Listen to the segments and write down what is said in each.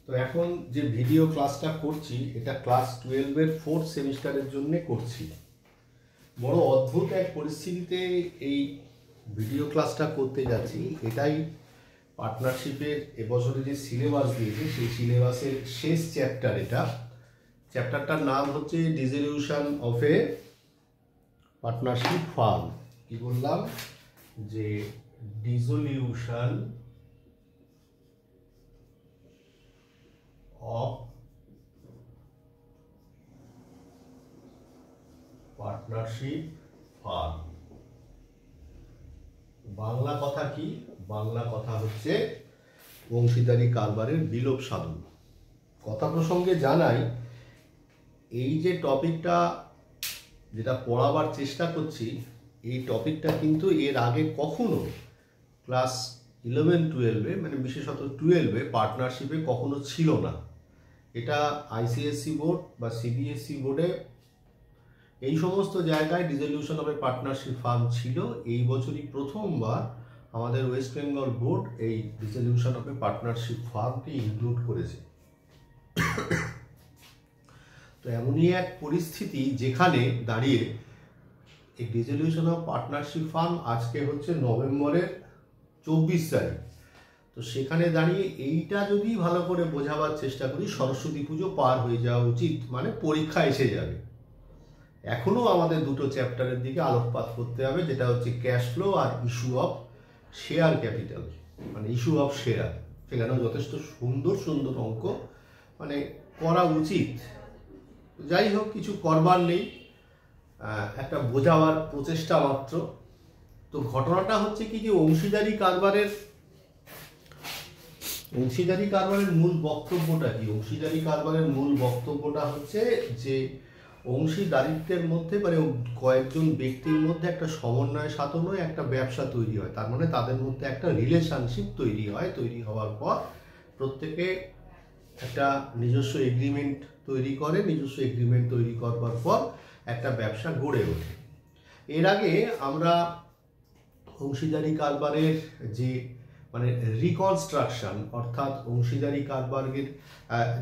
তো এখন যে ভিডিও ক্লাসটা করছি এটা ক্লাস 12 এর 4th সেমিস্টারের জন্য করছি। বড় অদ্ভুত এক পরিস্থিতিতে এই ভিডিও ক্লাসটা করতে যাচ্ছি। এটাই পার্টনারশিপের এবছরে যে সিলেবাস দিয়েছে সেই সিলেবাসের শেষ চ্যাপ্টার। এটা চ্যাপ্টারটার নাম হচ্ছে dissolution of a partnership farm. কি বললাম যে dissolution of partnership firm. Bangla কথা কি? বাংলা কথা হচ্ছে অংশীদারি কারবারের বিলোপ সাধন। কথা প্রসঙ্গে জানাই, এই যে টপিকটা যেটা পড়াবার চেষ্টা করছি, এই টপিকটা কিন্তু এর আগে কখনো ক্লাস 11-12-এ মানে বিশেষত 12-এ পার্টনারশিপে কখনো ছিল না। এটা আইসিএসসি বোর্ড বা সিবিএসসি বোর্ডে এই সমস্ত জায়গায় dissolution of a partnership firm ছিল। এই বছরই প্রথমবার আমাদের ওয়েস্ট বেঙ্গল বোর্ড এই ডিসলিউশন অফ এ পার্টনারশিপ ফার্মকে ইনক্লুড করেছে। তো এমনই এক পরিস্থিতি যেখানে দাঁড়িয়ে এই ডিসলিউশন অফ পার্টনারশিপ ফার্ম আজকে হচ্ছে নভেম্বরের 24 তারিখ। তো সেখানে দাঁড়িয়ে এইটা যদি ভালো করে বোঝাবার চেষ্টা করি, সরস্বতী পুজো পার হয়ে যাওয়া উচিত, মানে পরীক্ষা এসে যাবে। এখনো আমাদের দুটো চ্যাপ্টারের দিকে আলোকপাত করতে হবে, যেটা হচ্ছে ক্যাশ ফ্লো আর ইস্যু অফ শেয়ার ক্যাপিটাল, মানে ইস্যু অফ শেয়ার। সেখানেও যথেষ্ট সুন্দর সুন্দর অঙ্ক মানে করা উচিত। যাই হোক, কিছু করবার নেই, একটা বোঝাবার প্রচেষ্টা মাত্র। তো ঘটনাটা হচ্ছে কি যে অংশীদারি কারবারের মূল বক্তব্যটা কি? অংশীদারি কারবারের মূল বক্তব্যটা হচ্ছে যে অংশীদারিত্বের মধ্যে মানে কয়েকজন ব্যক্তির মধ্যে একটা সমন্বয় সাধন হয়, একটা ব্যবসা তৈরি হয়। তার মানে তাদের মধ্যে একটা রিলেশনশিপ তৈরি হয়। তৈরি হওয়ার পর প্রত্যেকে একটা নিজস্ব এগ্রিমেন্ট তৈরি করে। নিজস্ব এগ্রিমেন্ট তৈরি করবার পর একটা ব্যবসা গড়ে ওঠে। এর আগে আমরা অংশীদারি কারবারের যে মানে রিকনস্ট্রাকশন, অর্থাৎ অংশীদারি কারবারের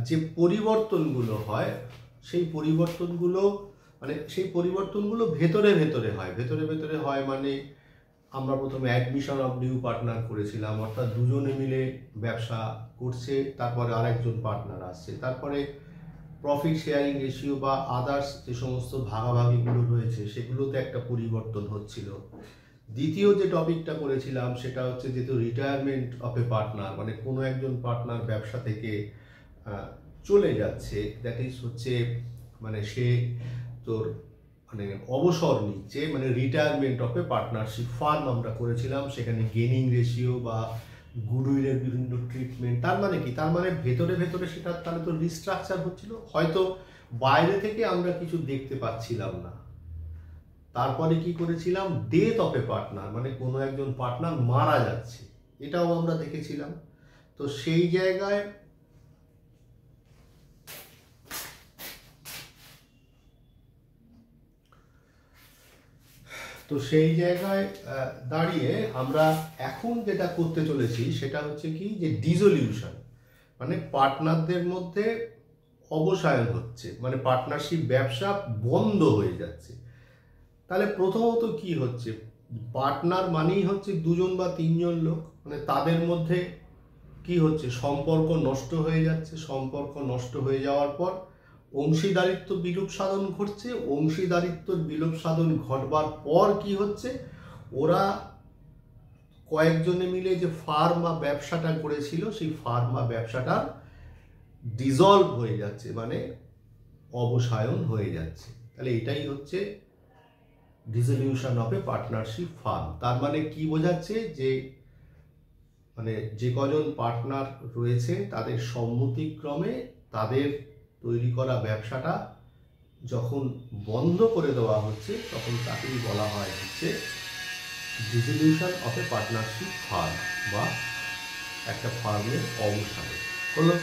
যে পরিবর্তনগুলো হয়, সেই পরিবর্তনগুলো ভেতরে ভেতরে হয়। মানে আমরা প্রথমে অ্যাডমিশন অফ নিউ পার্টনার করেছিলাম, অর্থাৎ দুজনে মিলে ব্যবসা করছে, তারপরে আরেকজন পার্টনার আসছে, তারপরে প্রফিট শেয়ারিং রেশিও বা আদার্স যে সমস্ত ভাগাভাগিগুলো রয়েছে সেগুলোতে একটা পরিবর্তন হচ্ছিল। দ্বিতীয় যে টপিকটা করেছিলাম সেটা হচ্ছে যেহেতু রিটায়ারমেন্ট অফ এ পার্টনার, মানে কোনো একজন পার্টনার ব্যবসা থেকে চলে যাচ্ছে, দ্যাট ইজ হচ্ছে মানে সে তোর মানে অবসর নিচ্ছে, মানে retirement of a partnership farm আমরা করেছিলাম। সেখানে গেনিং রেশিও বা গুডউইলের বিভিন্ন ট্রিটমেন্ট। তার মানে কি? তার মানে ভেতরে ভেতরে সেটা তাহলে তো রিস্ট্রাকচার হচ্ছিল, হয়তো বাইরে থেকে আমরা কিছু দেখতে পাচ্ছিলাম না। তারপরে কি করেছিলাম? ডেথ অফ এ পার্টনার, মানে কোনো একজন পার্টনার মারা যাচ্ছে, এটাও আমরা দেখেছিলাম। তো সেই জায়গায় দাঁড়িয়ে আমরা এখন যেটা করতে চলেছি সেটা হচ্ছে কি যে ডিসলিউশন, মানে পার্টনারদের মধ্যে অবসায়ন হচ্ছে, মানে পার্টনারশিপ ব্যবসা বন্ধ হয়ে যাচ্ছে। তাহলে প্রথমত কি হচ্ছে? পার্টনার মানেই হচ্ছে দুজন বা তিনজন লোক, মানে তাদের মধ্যে কি হচ্ছে? সম্পর্ক নষ্ট হয়ে যাচ্ছে। সম্পর্ক নষ্ট হয়ে যাওয়ার পর অংশীদারিত্ব বিলোপ সাধন ঘটছে। অংশীদারিত্বর বিলোপ সাধন ঘটবার পর কি হচ্ছে? ওরা কয়েকজনে মিলে যে ফার্ম বা ব্যবসাটা করেছিল সেই ফার্ম বা ব্যবসাটা ডিসলভ হয়ে যাচ্ছে, মানে অবসায়ন হয়ে যাচ্ছে। তাহলে এটাই হচ্ছে dissolution of a partnership farm. তার মানে কি বোঝাচ্ছে? যে মানে যে কজন পার্টনার রয়েছে তাদের সম্মতিক্রমে তাদের তৈরি করা ব্যবসাটা যখন বন্ধ করে দেওয়া হচ্ছে তখন তাকেই বলা হয় হচ্ছে dissolution of a partnership farm বা একটা ফার্মের অবসান হলো।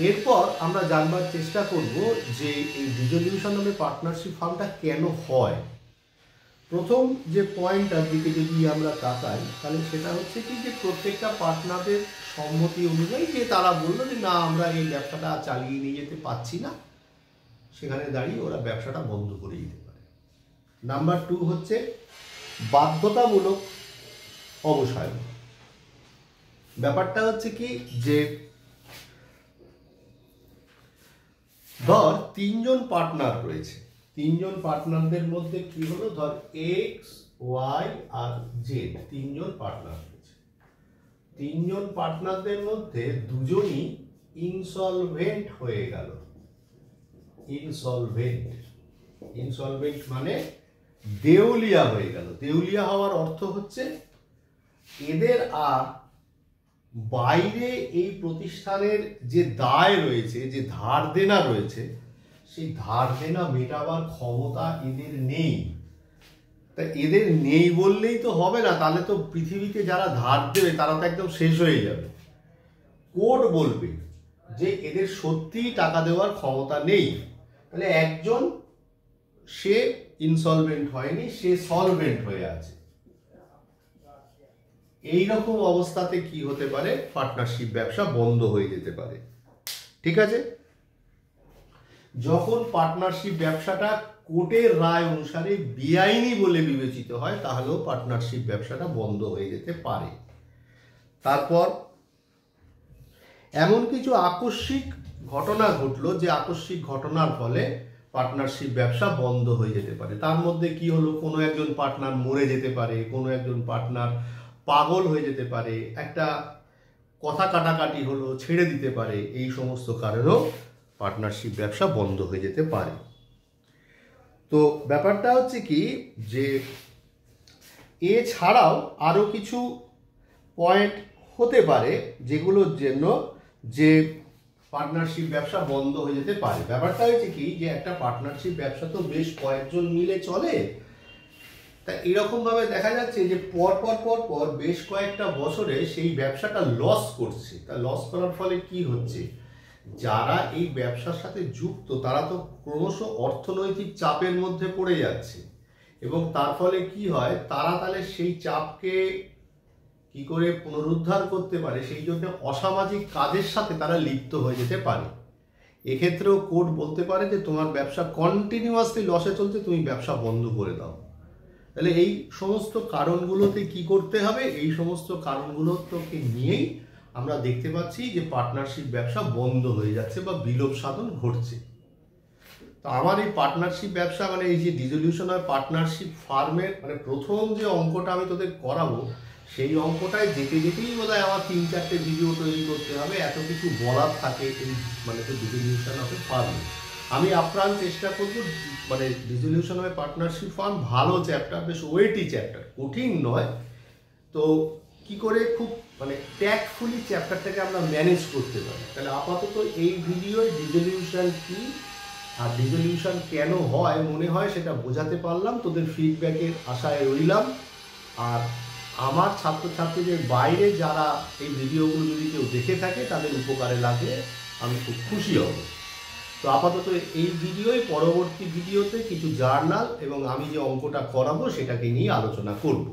এরপর আমরা জানবার চেষ্টা করব যে এই ডিসলিউশন অফ এ পার্টনারশিপ ফার্মটা কেন হয়। প্রথম যে পয়েন্টটার দিকে যদি আমরা তাকাই তাহলে সেটা হচ্ছে কি যে প্রত্যেকটা পার্টনারদের সম্মতি অনুযায়ী যে তারা বললো যে না আমরা এই ব্যবসাটা চালিয়ে নিয়ে যেতে পারছি না, সেখানে দাঁড়িয়ে ওরা ব্যবসাটা বন্ধ করে দিতে পারে। নাম্বার 2 হচ্ছে বাধ্যতামূলক অবসায়ন। ব্যাপারটা হচ্ছে কি যে ধর 3 জন পার্টনার রয়েছে, 3 জন পার্টনারদের মধ্যে কি হলো, ধর এক্স ওয়াই আর জেড 3 জন পার্টনার রয়েছে। 3 জন পার্টনারদের মধ্যে দুজনই ইনসলভেন্ট হয়ে গেল। ইনসলভেন্ট মানে দেউলিয়া হয়ে গেল। দেউলিয়া হওয়ার অর্থ হচ্ছে এদের আর বাইরে এই প্রতিষ্ঠানের যে দায় রয়েছে, যে ধার দেনা রয়েছে, সেই ধার দেনা মেটাবার ক্ষমতা এদের নেই। তা এদের নেই বললেই তো হবে না, তাহলে তো পৃথিবীতে যারা ধার দেবে তারা তো একদম শেষ হয়ে যাবে। কোর্ট বলবে যে এদের সত্যিই টাকা দেওয়ার ক্ষমতা নেই, তাহলে একজন সে ইনসলভেন্ট হয়নি, সে সলভেন্ট হয়ে আছে। এই রকম অবস্থাতে কি হতে পারে, পার্টনারশিপ ব্যবসা বন্ধ হয়ে যেতে পারে। ঠিক আছে, যখন পার্টনারশিপ ব্যবসাটা কোর্টের রায় অনুসারে বেআইনি বলে বিবেচিত হয়, তাহলেও পার্টনারশিপ ব্যবসাটা বন্ধ হয়ে যেতে পারে। তারপর এমন কিছু আকস্মিক ঘটনা ঘটলো, যে আকস্মিক ঘটনার ফলে পার্টনারশিপ ব্যবসা বন্ধ হয়ে যেতে পারে। তার মধ্যে কি হলো, কোনো একজন পার্টনার মরে যেতে পারে, কোনো একজন পার্টনার পাগল হয়ে যেতে পারে, একটা কথা কাটাকাটি হলো, ছেড়ে দিতে পারে। এই সমস্ত কারণেও পার্টনারশিপ ব্যবসা বন্ধ হয়ে যেতে পারে। তো ব্যাপারটা হচ্ছে কি যে এছাড়াও আরও কিছু পয়েন্ট হতে পারে যেগুলোর জন্য যে পার্টনারশিপ ব্যবসা বন্ধ হয়ে যেতে পারে। ব্যাপারটা হচ্ছে কি যে একটা পার্টনারশিপ ব্যবসা তো বেশ কয়েকজন মিলে চলে। তা এরকমভাবে দেখা যাচ্ছে যে পর পর বেশ কয়েকটা বছরে সেই ব্যবসাটা লস করছে। তা লস করার ফলে কি হচ্ছে, যারা এই ব্যবসার সাথে যুক্ত তারা তো ক্রমশ অর্থনৈতিক চাপের মধ্যে পড়ে যাচ্ছে, এবং তার ফলে কি হয়, তারা তাহলে সেই চাপকে কি করে পুনরুদ্ধার করতে পারে, সেই জন্য অসামাজিক কাজের সাথে তারা লিপ্ত হয়ে যেতে পারে। এক্ষেত্রেও কোর্ট বলতে পারে যে তোমার ব্যবসা কন্টিনিউয়াসলি লসে চলছে, তুমি ব্যবসা বন্ধ করে দাও। তাহলে এই সমস্ত কারণগুলোতে কি করতে হবে, এই সমস্ত কারণগুলোকে নিয়েই আমরা দেখতে পাচ্ছি যে পার্টনারশিপ ব্যবসা বন্ধ হয়ে যাচ্ছে বা বিলোপ সাধন ঘটছে। তো আমার এই পার্টনারশিপ ব্যবসা মানে এই যে ডিসলিউশন অফ পার্টনারশিপ ফার্মের মানে প্রথম যে অঙ্কটা আমি তোদের করাবো, সেই অঙ্কটায় যেতে যেতেই বোধহয় আমার 3-4টে ভিডিও তৈরি করতে হবে, এত কিছু বলার থাকে এই মানে তো ডিসলিউশন অফ ফার্মে। আমি আপ্রাণ চেষ্টা করবো মানে ডিসলিউশন অফ পার্টনারশিপ ফার্ম ভালো চ্যাপ্টার, বেশ ওয়েটি চ্যাপ্টার, কঠিন নয়। তো কি করে খুব মানে ট্যাক্টফুলি চ্যাপ্টারটাকে আমরা ম্যানেজ করতে পারি। তাহলে আপাতত এই ভিডিওয় ডিসলিউশন কি আর ডিসলিউশন কেন হয় মনে হয় সেটা বোঝাতে পারলাম। তোদের ফিডব্যাকের আশায় রইলাম। আর আমার ছাত্রছাত্রীদের বাইরে যারা এই ভিডিওগুলো যদি কেউ দেখে থাকে তাদের উপকারে লাগলে আমি খুব খুশি হব। তো আপাতত এই ভিডিওয়, পরবর্তী ভিডিওতে কিছু জার্নাল এবং আমি যে অঙ্কটা করাবো সেটাকে নিয়ে আলোচনা করব।